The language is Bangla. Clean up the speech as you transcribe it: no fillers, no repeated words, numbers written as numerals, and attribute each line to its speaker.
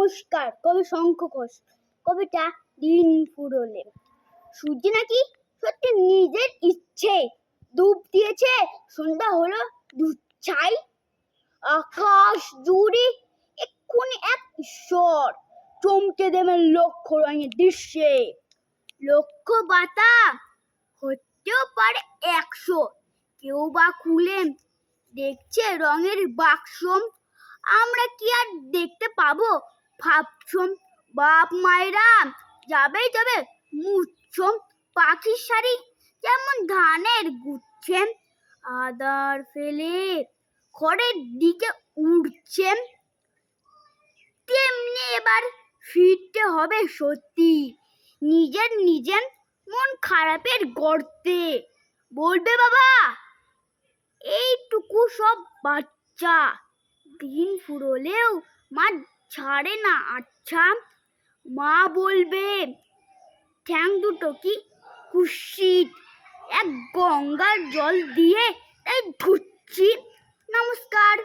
Speaker 1: নমস্কার। কবি শঙ্খ ঘোষ। কবিতা দিন ফুরোলে। সূর্য নাকি সত্যি নিজের ইচ্ছে ডুব দিয়েছে, সন্ধ্যা হলো দুধ ছাই। আকাশ জুড়ে এক্ষুনি এক ঈশ্বর চমকে দেবেন লক্ষ রঙের দৃশ্যে। লক্ষ পাতা হতেও পারে 100, কেউ বা খুলে দেখছে রঙের বাক্স। আমরা কি আর দেখতে পাবো ভাবছম? বাপ মায়েরা যাবে মুছছম পাখির শাড়ি যেমন ধানের গুচ্ছে আদার ফেলে ঘরের দিকে উড়ছে, তেমনি এবার ফিরতে হবে সত্যি নিজের মন খারাপের গর্তে। বলবে বাবা এইটুকু সব বাচ্চা, দিন ফুরোলেও মা ছাড়ে না। আচ্ছা, মা বলবে ঠ্যাং দুটো কি কুৎসিত, এক গঙ্গার জল দিয়ে তাই ধুচ্ছি। নমস্কার।